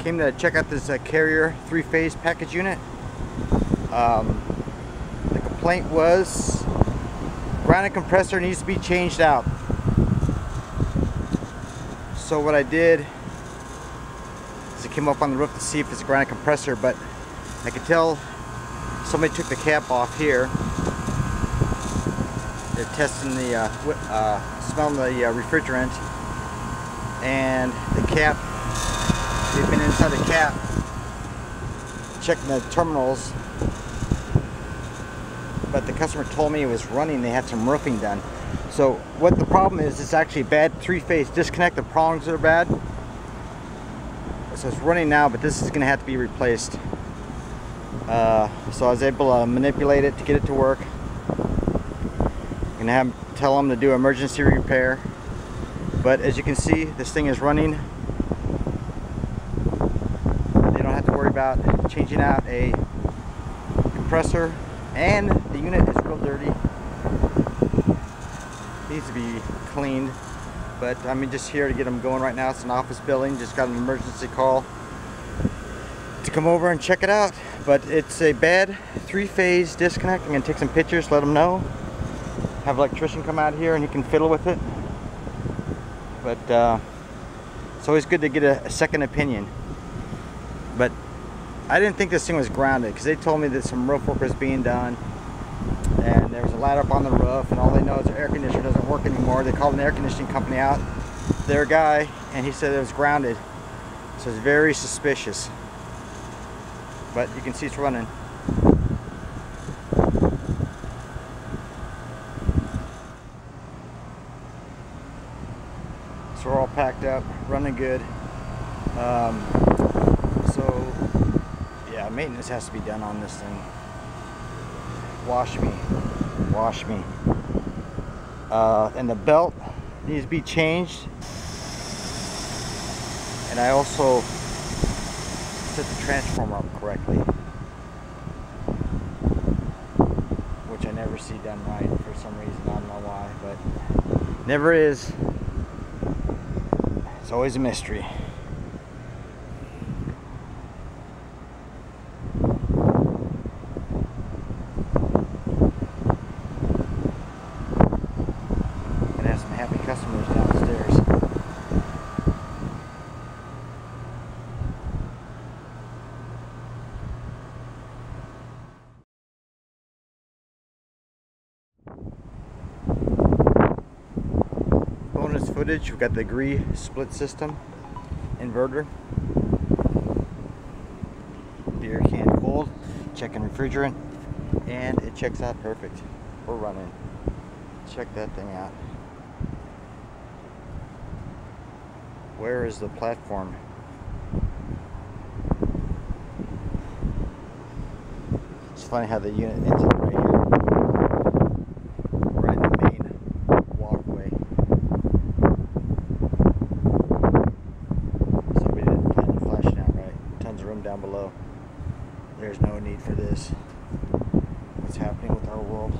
Came to check out this Carrier 3-phase package unit. The complaint was grounded compressor needs to be changed out. So what I did is I came up on the roof to see if it's a grounded compressor, but I could tell somebody took the cap off here. They're testing the smelling the refrigerant, and the cap. They've been inside the cap checking the terminals, but the customer told me it was running. They had some roofing done. So what the problem is, it's actually bad 3-phase disconnect. The prongs are bad. So it's running now, but this is going to have to be replaced. So I was able to manipulate it to get it to work. I'm going to tell them to do emergency repair. But as you can see, this thing is running. They don't have to worry about changing out a compressor, and the unit is real dirty. Needs to be cleaned, but I'm just here to get them going right now. It's an office building. Just got an emergency call to come over and check it out, but it's a bad 3-phase disconnect. I'm going to take some pictures, let them know, have an electrician come out here and he can fiddle with it. But it's always good to get a second opinion. But I didn't think this thing was grounded, because they told me that some roof work was being done and there was a ladder up on the roof, and all they know is their air conditioner doesn't work anymore. They called an air conditioning company out, their guy, and he said it was grounded. So it's very suspicious. But you can see it's running. So we're all packed up, running good. So yeah, maintenance has to be done on this thing. Wash me. And the belt needs to be changed. And I also set the transformer up correctly, which I never see done right for some reason. I don't know why, but never is. It's always a mystery. Gonna have some happy customers downstairs. Bonus footage, we've got the degree split system inverter, beer can cold, checking refrigerant, and it checks out perfect. We're running. Check that thing out. Where is the platform? It's funny how the unit ends up right here, right in the main walkway. Somebody didn't plan the flashing out right. Tons of room down below. There's no need for this. What's happening with our world?